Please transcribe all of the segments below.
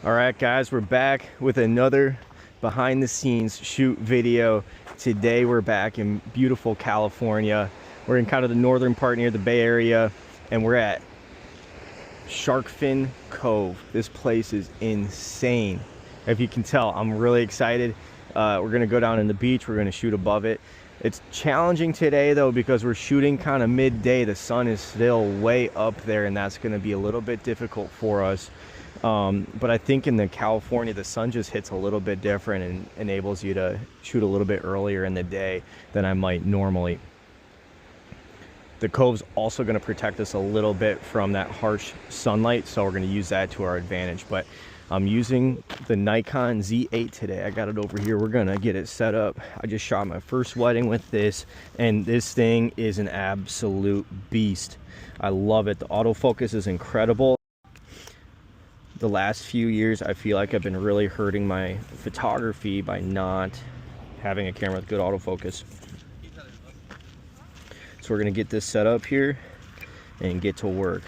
All right, guys, we're back with another behind the scenes shoot video. Today we're back in beautiful California. We're in kind of the northern part near the Bay Area, and we're at Sharkfin Cove. This place is insane. If you can tell, I'm really excited. We're gonna go down in the beach. We're gonna shoot above it. It's challenging today though because we're shooting kind of midday. The sun is still way up there, and that's gonna be a little bit difficult for us. But I think in the California, the sun just hits a little bit different and enables you to shoot a little bit earlier in the day than I might normally. The Cove's also going to protect us a little bit from that harsh sunlight, so we're going to use that to our advantage. But I'm using the Nikon Z8 today. I got it over here. We're going to get it set up. I just shot my first wedding with this, and this thing is an absolute beast. I love it. The autofocus is incredible. The last few years, I feel like I've been really hurting my photography by not having a camera with good autofocus. So we're gonna get this set up here and get to work.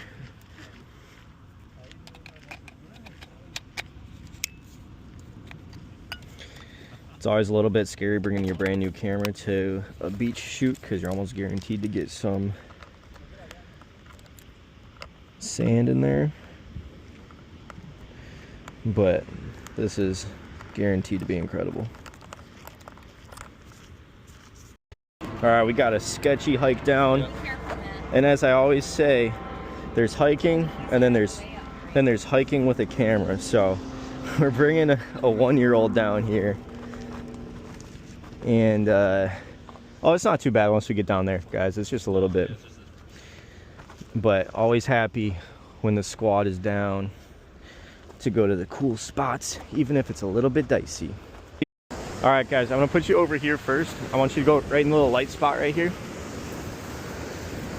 It's always a little bit scary bringing your brand new camera to a beach shoot because you're almost guaranteed to get some sand in there. But this is guaranteed to be incredible. All right, we got a sketchy hike down, and as I always say, there's hiking and then there's hiking with a camera. So we're bringing a 1-year-old down here, and oh, it's not too bad once we get down there, guys. It's just a little bit, but always happy when the squad is down to go to the cool spots, even if it's a little bit dicey. All right, guys, I'm gonna put you over here first. I want you to go right in the little light spot right here.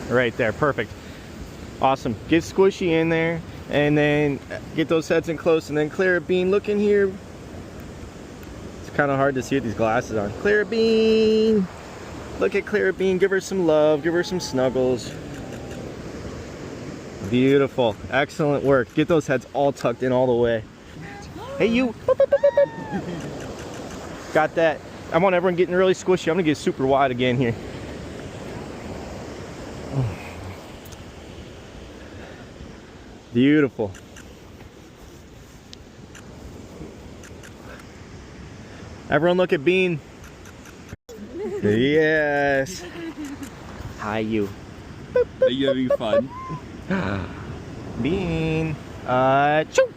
Right there, perfect. Awesome. Get squishy in there, and then get those heads in close, and then Clara Bean, look in here. It's kind of hard to see with these glasses on. Clara Bean, look at Clara Bean. Give her some love, give her some snuggles. Beautiful, excellent work. Get those heads all tucked in all the way. Hey, you. Got that. I want everyone getting really squishy. I'm gonna get super wide again here. Beautiful. Everyone look at Bean. Yes. Hi, you. Are you having fun? Bean. Choo.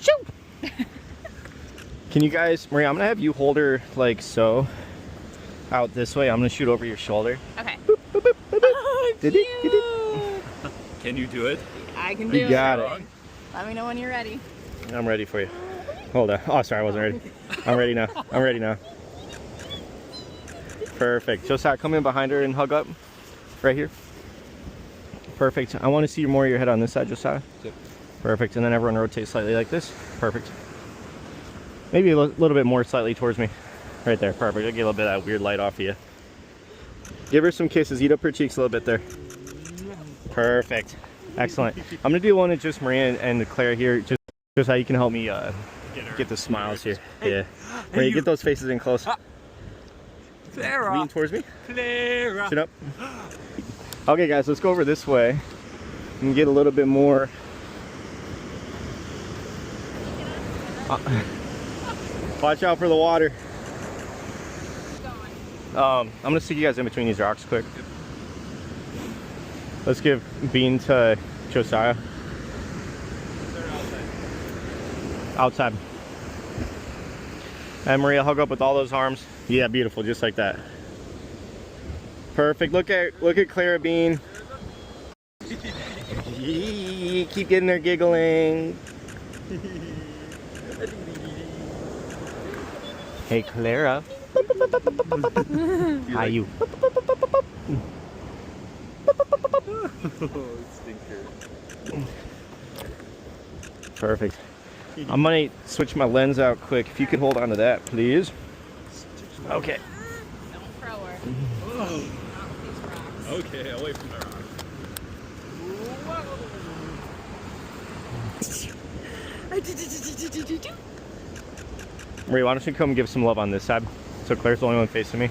Choo. Can you guys, Maria, I'm gonna have you hold her like so, out this way. I'm gonna shoot over your shoulder. Okay. Boop, boop, boop, boop, boop. Oh, did it? Can you do it? I can do it. You got it. Let me know when you're ready. I'm ready for you. Hold on. Oh, sorry, I wasn't ready. I'm ready now. I'm ready now. Perfect. Josiah, come in behind her and hug up. Right here. Perfect. I want to see more of your head on this side, Josiah. Yep. Perfect. And then everyone rotate slightly like this. Perfect. Maybe a little bit more slightly towards me. Right there. Perfect. I'll get a little bit of that weird light off of you. Give her some kisses. Eat up her cheeks a little bit there. Perfect. Excellent. I'm going to do one of just Maria and Clara here. Just how you can help me get the smiles here. Yeah. Maria, get those faces in close. Clara. Lean towards me. Clara. Sit up. Okay, guys, let's go over this way and get a little bit more. Watch out for the water. I'm gonna stick you guys in between these rocks quick. Let's give Bean to Josiah. Outside. And Maria, hug up with all those arms. Yeah, beautiful, just like that. Perfect. Look at Clara Bean. Keep getting her giggling. Hey, Clara. Hi, you. Perfect. I'm gonna switch my lens out quick. If you could hold on to that, please. Okay. Don't throw her. Okay, away from the rock. Marie, why don't you come give some love on this side? So Claire's the only one facing me.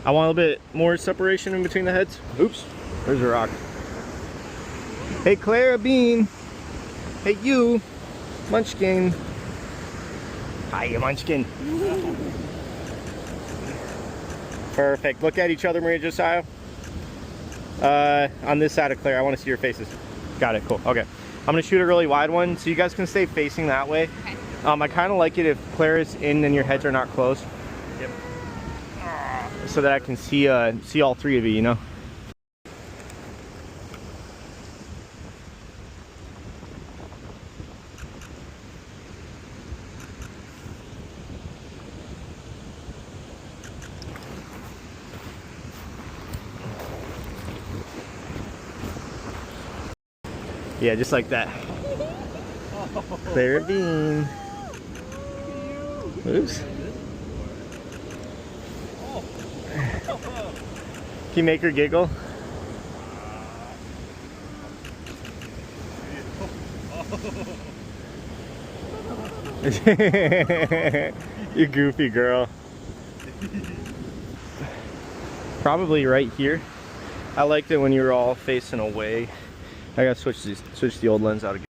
I want a little bit more separation in between the heads. Oops, there's a rock. Hey Clara Bean. Hey you, Munchkin. Hi, you Munchkin. Perfect. Look at each other, Maria Josiah. On this side of Claire, I want to see your faces. Got it, cool. Okay. I'm gonna shoot a really wide one, so you guys can stay facing that way. Okay. I kind of like it if Claire is in and your heads are not close. Yep. So that I can see all three of you, you know? Yeah, just like that. Clara Bean. Oops. Can you make her giggle? You goofy girl. Probably right here. I liked it when you were all facing away. I gotta switch the old lens out again.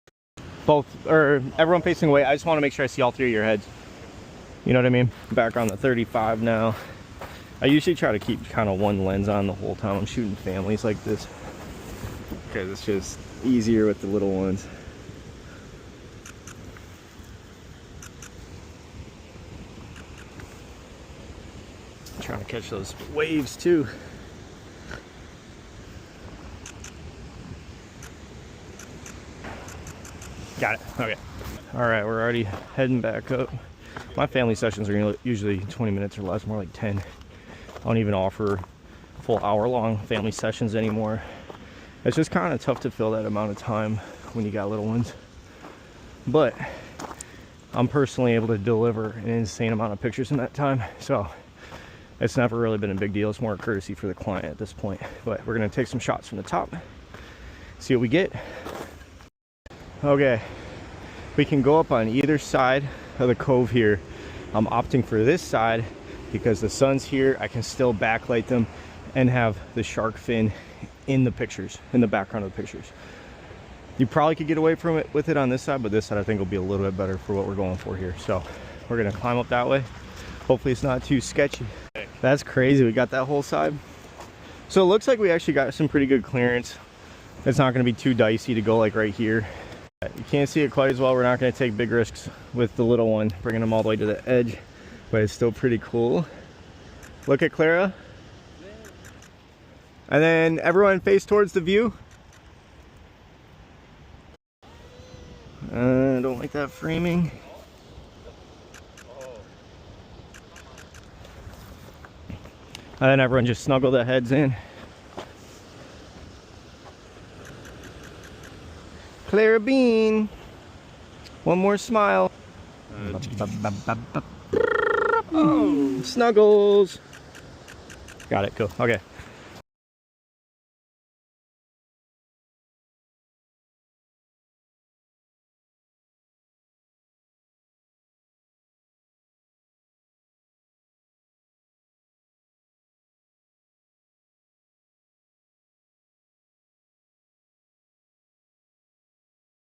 Both, or everyone facing away. I just want to make sure I see all three of your heads. You know what I mean? Back on the 35 now. I usually try to keep kind of one lens on the whole time I'm shooting families like this, because it's just easier with the little ones. I'm trying to catch those waves too. Got it. Okay. All right, we're already heading back up. My family sessions are usually 20 minutes or less, more like 10. I don't even offer full hour-long family sessions anymore. It's just kind of tough to fill that amount of time when you got little ones. But I'm personally able to deliver an insane amount of pictures in that time, so it's never really been a big deal. It's more a courtesy for the client at this point. But we're gonna take some shots from the top, see what we get. Okay, we can go up on either side of the cove here. I'm opting for this side because the sun's here. I can still backlight them and have the shark fin in the pictures, in the background of the pictures. You probably could get away from it with it on this side, but this side I think will be a little bit better for what we're going for here. So we're gonna climb up that way. Hopefully it's not too sketchy. That's crazy, we got that whole side. So it looks like we actually got some pretty good clearance. It's not gonna be too dicey to go like right here. You can't see it quite as well. We're not going to take big risks with the little one, bringing them all the way to the edge, but it's still pretty cool. Look at Clara. And then everyone face towards the view. I don't like that framing. And then everyone just snuggle their heads in. Clara Bean. One more smile. Oh, snuggles. Got it, cool. Okay.